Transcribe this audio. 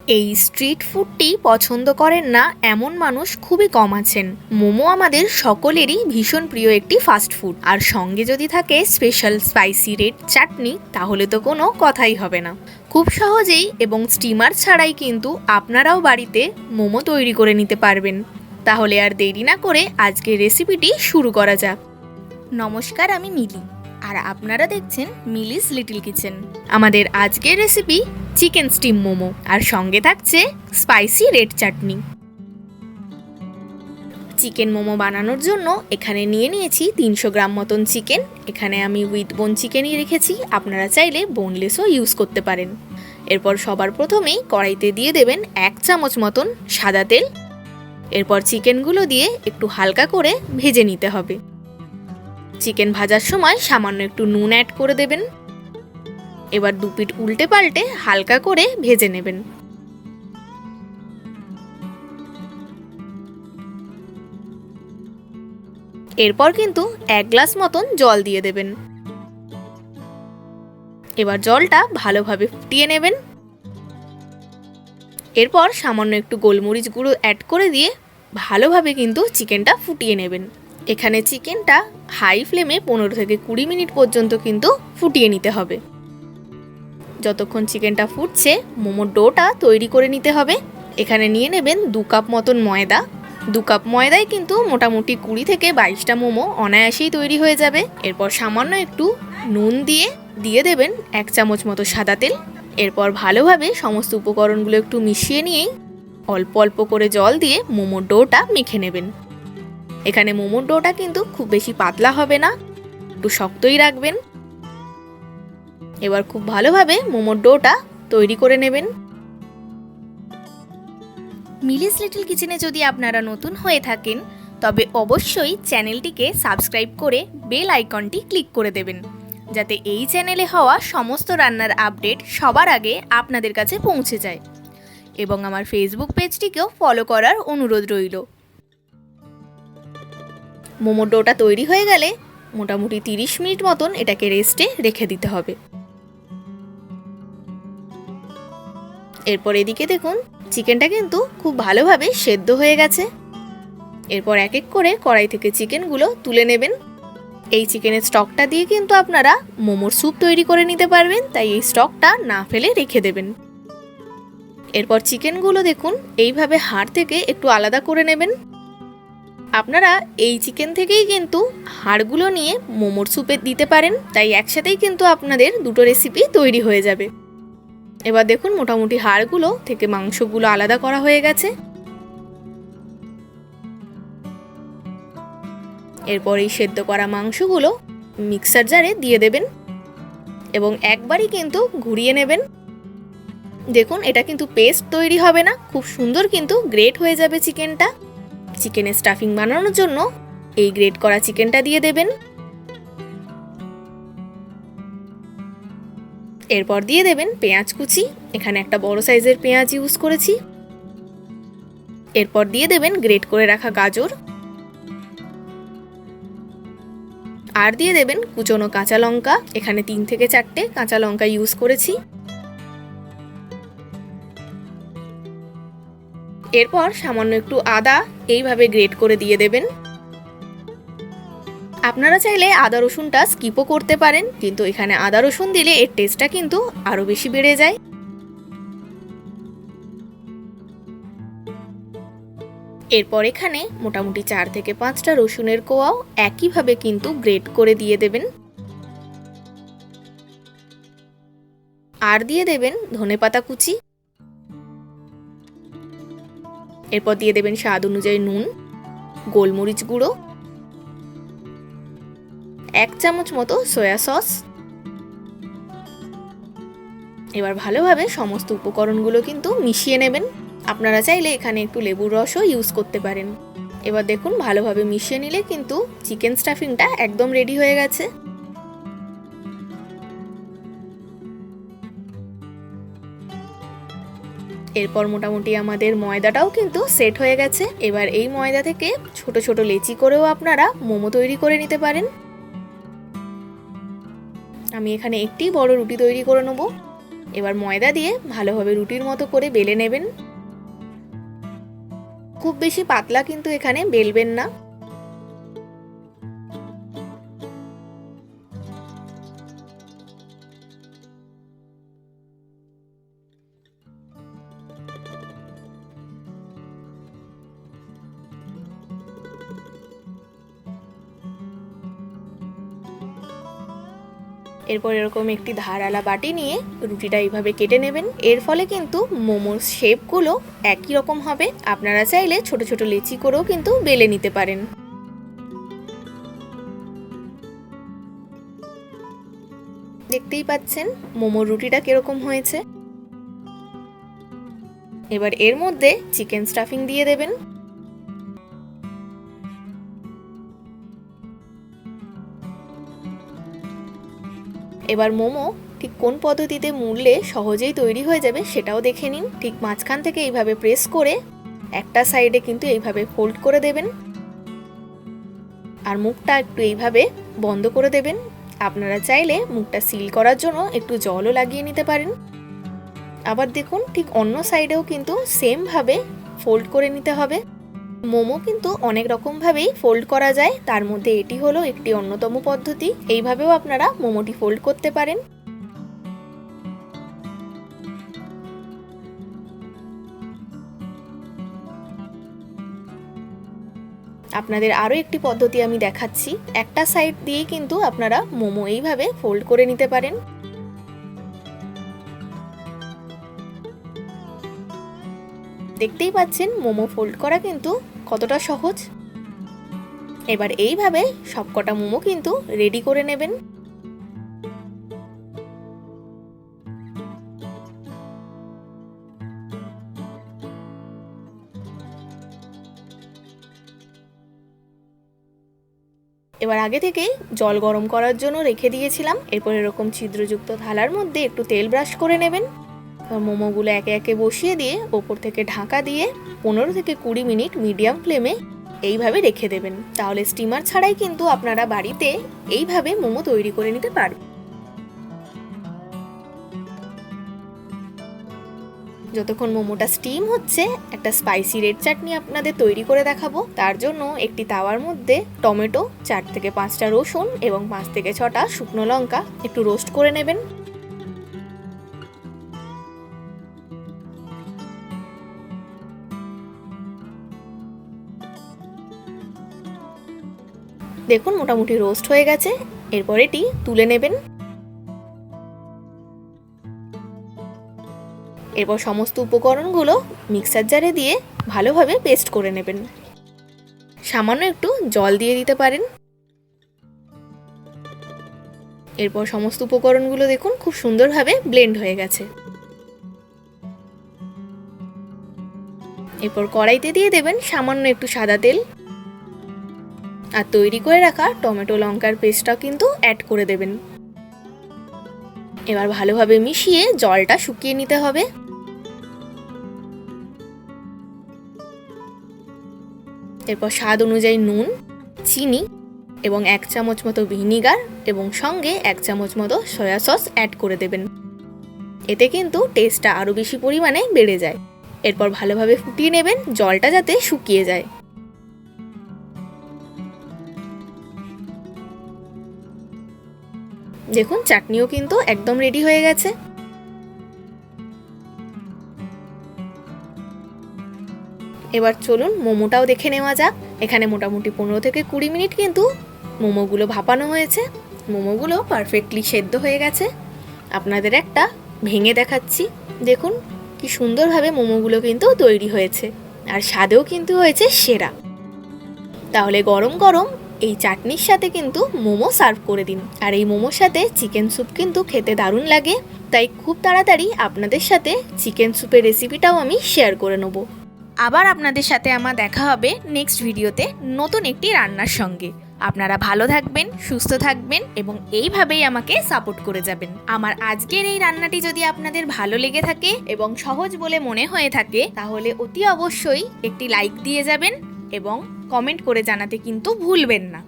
এই স্ট্রিট ফুডটি পছন্দ করেন না এমন মানুষ খুবই কম আছেন। মোমো আমাদের সকলেরই ভীষণ প্রিয় একটি ফাস্ট ফুড, আর সঙ্গে যদি থাকে স্পেশাল স্পাইসি রেড চাটনি, তাহলে তো কোনো কথাই হবে না। খুব সহজেই এবং স্টিমার ছাড়াই কিন্তু আপনারাও বাড়িতে মোমো তৈরি করে নিতে পারবেন। তাহলে আর দেরি না করে আজকের রেসিপিটি শুরু করা যাক। নমস্কার, আমি মিলি, আর আপনারা দেখছেন মিলিস লিটল কিচেন। আমাদের আজকের রেসিপি চিকেন স্টিম মোমো, আর সঙ্গে থাকছে স্পাইসি রেড চাটনি। চিকেন মোমো বানানোর জন্য এখানে নিয়ে নিয়েছি 300 গ্রাম মতন চিকেন। এখানে আমি উইথ বোন চিকেনই রেখেছি, আপনারা চাইলে বোনলেসও ইউজ করতে পারেন। এরপর সবার প্রথমেই কড়াইতে দিয়ে দেবেন 1 চামচ মতন সাদা তেল। এরপর চিকেনগুলো দিয়ে একটু হালকা করে ভেজে নিতে হবে। চিকেন ভাজার সময় সামান্য একটু নুন অ্যাড করে দেবেন। এবার দুপিট উল্টে পাল্টে হালকা করে ভেজে নেবেন। এরপর কিন্তু 1 গ্লাস মতন জল দিয়ে দেবেন। এবার জলটা ভালোভাবে ফুটিয়ে নেবেন। এরপর সামান্য একটু গোলমরিচ গুঁড়ো অ্যাড করে দিয়ে ভালোভাবে কিন্তু চিকেনটা ফুটিয়ে নেবেন। এখানে চিকেনটা হাই ফ্লেমে 15 থেকে 20 মিনিট পর্যন্ত কিন্তু ফুটিয়ে নিতে হবে। যতক্ষণ চিকেনটা ফুটছে মোমোর ডোটা তৈরি করে নিতে হবে। এখানে নিয়ে নেবেন 2 কাপ মতন ময়দা। 2 কাপ ময়দায় কিন্তু মোটামুটি 20 থেকে 22টা মোমো অনায়াসেই তৈরি হয়ে যাবে। এরপর সামান্য একটু নুন দিয়ে দেবেন 1 চামচ মতো সাদা তেল। এরপর ভালোভাবে সমস্ত উপকরণগুলো একটু মিশিয়ে নিয়েই অল্প অল্প করে জল দিয়ে মোমোর ডোটা মেখে নেবেন। এখানে মোমোর ডোটা কিন্তু খুব বেশি পাতলা হবে না, একটু শক্তই রাখবেন। এবার খুব ভালোভাবে মোমোর ডোটা তৈরি করে নেবেন। মিলিস লিটল কিচেনে যদি আপনারা নতুন হয়ে থাকেন, তবে অবশ্যই চ্যানেলটিকে সাবস্ক্রাইব করে বেল আইকনটি ক্লিক করে দেবেন, যাতে এই চ্যানেলে হওয়া সমস্ত রান্নার আপডেট সবার আগে আপনাদের কাছে পৌঁছে যায়। এবং আমার ফেসবুক পেজটিকেও ফলো করার অনুরোধ রইল। মোমোর ডোটা তৈরি হয়ে গেলে মোটামুটি 30 মিনিট মতন এটাকে রেস্টে রেখে দিতে হবে। এরপর এদিকে দেখুন চিকেনটা কিন্তু খুব ভালোভাবে সেদ্ধ হয়ে গেছে। এরপর এক এক করে কড়াই থেকে চিকেনগুলো তুলে নেবেন। এই চিকেনের স্টকটা দিয়ে কিন্তু আপনারা মোমোর স্যুপ তৈরি করে নিতে পারবেন, তাই এই স্টকটা না ফেলে রেখে দেবেন। এরপর চিকেনগুলো দেখুন এইভাবে হাড় থেকে একটু আলাদা করে নেবেন। আপনারা এই চিকেন থেকেই কিন্তু হাড়গুলো নিয়ে মোমোর স্যুপে দিতে পারেন, তাই একসাথেই কিন্তু আপনাদের দুটো রেসিপি তৈরি হয়ে যাবে। এবার দেখুন মোটামুটি হাড়গুলো থেকে মাংসগুলো আলাদা করা হয়ে গেছে। এরপর এই সেদ্ধ করা মাংসগুলো মিক্সার জারে দিয়ে দেবেন এবং একবারই কিন্তু ঘুরিয়ে নেবেন। দেখুন এটা কিন্তু পেস্ট তৈরি হবে না, খুব সুন্দর কিন্তু গ্রেট হয়ে যাবে চিকেনটা। চিকেনের স্টাফিং বানানোর জন্য এই গ্রেট করা চিকেনটা দিয়ে দেবেন। এরপর দিয়ে দেবেন পেঁয়াজ কুচি। এখানে একটা বড় সাইজের পেঁয়াজ ইউজ করেছি। এরপর দিয়ে দেবেন গ্রেট করে রাখা গাজর, আর দিয়ে দেবেন কুচনো কাঁচা লঙ্কা। এখানে 3 থেকে 4টে কাঁচা লঙ্কা ইউজ করেছি। এরপর সামান্য একটু আদা এইভাবে গ্রেট করে দিয়ে দেবেন। আপনারা চাইলে আদা রসুনটা স্কিপও করতে পারেন, কিন্তু এখানে আদা রসুন দিলে এর টেস্টটা কিন্তু আরো বেশি বেড়ে যায়। এরপর এখানে মোটামুটি 4 থেকে 5টা রসুনের কোয়াও একইভাবে কিন্তু গ্রেট করে দিয়ে দেবেন। আর দিয়ে দেবেন ধনেপাতা কুচি। এরপর দিয়ে দেবেন স্বাদ অনুযায়ী নুন, গোলমরিচ গুঁড়ো, 1 চামচ মতো সয়া সস। এবার ভালোভাবে সমস্ত উপকরণগুলো কিন্তু মিশিয়ে নেবেন। আপনারা চাইলে এখানে একটু লেবুর রসও ইউজ করতে পারেন। এবার দেখুন ভালোভাবে মিশিয়ে নিলে কিন্তু চিকেন স্টাফিংটা একদম রেডি হয়ে গেছে। এরপর মোটামুটি আমাদের ময়দাটাও কিন্তু সেট হয়ে গেছে। এবার এই ময়দা থেকে ছোট ছোট লেচি করেও আপনারা মোমো তৈরি করে নিতে পারেন। আমি এখানে একটি বড় রুটি তৈরি করে নেব। এবার ময়দা দিয়ে ভালোভাবে রুটির মতো করে বেলে নেবেন। খুব বেশি পাতলা কিন্তু এখানে বেলবেন না। এরপর এরকম একটি ধারালা বাটি নিয়ে রুটিটা এইভাবে কেটে নেবেন। এর ফলে কিন্তু মোমোর শেপগুলো একই রকম হবে। আপনারা চাইলে ছোট ছোট লেচি করেও কিন্তু বেলে নিতে পারেন। দেখতেই পাচ্ছেন মোমোর রুটিটা কিরকম হয়েছে। এবার এর মধ্যে চিকেন স্টাফিং দিয়ে দেবেন। এবার মোমো ঠিক কোন পদ্ধতিতে মুড়লে সহজেই তৈরি হয়ে যাবে সেটাও দেখে নিন। ঠিক মাঝখান থেকে এইভাবে প্রেস করে একটা সাইডে কিন্তু এইভাবে ফোল্ড করে দেবেন আর মুখটা একটু এইভাবে বন্ধ করে দেবেন। আপনারা চাইলে মুখটা সিল করার জন্য একটু জলও লাগিয়ে নিতে পারেন। আবার দেখুন ঠিক অন্য সাইডেও কিন্তু সেম ভাবে ফোল্ড করে নিতে হবে। মোমো কিন্তু অনেক রকম ভাবেই ফোল্ড করা যায়, তার মধ্যে এটি হলো একটি অন্যতম পদ্ধতি। এইভাবেও আপনারা মোমোটি ফোল্ড করতে পারেন। আপনাদের আরও একটি পদ্ধতি আমি দেখাচ্ছি। একটা সাইড দিয়ে কিন্তু আপনারা মোমো এইভাবে ফোল্ড করে নিতে পারেন। দেখতেই পাচ্ছেন মোমো ফোল্ড করা কিন্তু কতটা সহজ। এবার এইভাবে সবকটা মোমো কিন্তু রেডি করে নেবেন। এবার আগে থেকেই জল গরম করার জন্য রেখে দিয়েছিলাম। এরপর এরকম ছিদ্রযুক্ত থালার মধ্যে একটু তেল ব্রাশ করে নেবেন। মোমোগুলো একে একে বসিয়ে দিয়ে ওপর থেকে ঢাকা দিয়ে 15 থেকে 20 মিনিট মিডিয়াম ফ্লেমে এইভাবে রেখে দেবেন। তাহলে স্টিমার ছাড়াই কিন্তু আপনারা বাড়িতে এইভাবে মোমো তৈরি করে নিতে পারবেন। যতক্ষণ মোমোটা স্টিম হচ্ছে একটা স্পাইসি রেড চাটনি আপনাদের তৈরি করে দেখাবো। তার জন্য একটি তাওয়ার মধ্যে টমেটো, 4 থেকে 5টা রসুন এবং 5 থেকে 6টা শুকনো লঙ্কা একটু রোস্ট করে নেবেন। দেখুন মোটামুটি রোস্ট হয়ে গেছে। এরপর এটি তুলে নেবেন। এরপর সমস্ত উপকরণগুলো মিক্সার জারে দিয়ে ভালোভাবে পেস্ট করে নেবেন। সামান্য একটু জল দিয়ে দিতে পারেন। এরপর সমস্ত উপকরণগুলো দেখুন খুব সুন্দরভাবে ব্লেন্ড হয়ে গেছে। এরপর কড়াইতে দিয়ে দেবেন সামান্য একটু সাদা তেল আর তৈরি করে রাখা টমেটো লঙ্কার পেস্টটা কিন্তু অ্যাড করে দেবেন। এবার ভালোভাবে মিশিয়ে জলটা শুকিয়ে নিতে হবে। এরপর স্বাদ অনুযায়ী নুন, চিনি এবং 1 চামচ মতো ভিনিগার এবং সঙ্গে 1 চামচ মতো সয়া সস অ্যাড করে দেবেন। এতে কিন্তু টেস্টটা আরও বেশি পরিমাণে বেড়ে যায়। এরপর ভালোভাবে ফুটিয়ে নেবেন, জলটা যাতে শুকিয়ে যায়। দেখুন চাটনিও কিন্তু একদম রেডি হয়ে গেছে। এবার চলুন মোমোটাও দেখে নেওয়া যাক। এখানে মোটামুটি 15 থেকে 20 মিনিট কিন্তু মোমোগুলো ভাপানো হয়েছে। মোমোগুলো পারফেক্টলি সেদ্ধ হয়ে গেছে। আপনাদের একটা ভেঙে দেখাচ্ছি। দেখুন কি সুন্দরভাবে মোমোগুলো কিন্তু তৈরি হয়েছে আর স্বাদেও কিন্তু হয়েছে সেরা। তাহলে গরম গরম এই চাটনির সাথে কিন্তু মোমো সার্ভ করে দিন। আর এই মোমোর সাথে চিকেন স্যুপ কিন্তু খেতে দারুণ লাগে। তাই খুব তাড়াতাড়ি আপনাদের সাথে চিকেন স্যুপের রেসিপিটাও আমি শেয়ার করে নেব। আবার আপনাদের সাথে আমার দেখা হবে নেক্সট ভিডিওতে নতুন একটি রান্নার সঙ্গে। আপনারা ভালো থাকবেন, সুস্থ থাকবেন এবং এইভাবেই আমাকে সাপোর্ট করে যাবেন। আমার আজকের এই রান্নাটি যদি আপনাদের ভালো লেগে থাকে এবং সহজ বলে মনে হয়ে থাকে তাহলে অতি অবশ্যই একটি লাইক দিয়ে যাবেন এবং কমেন্ট করে জানাতে কিন্তু ভুলবেন না।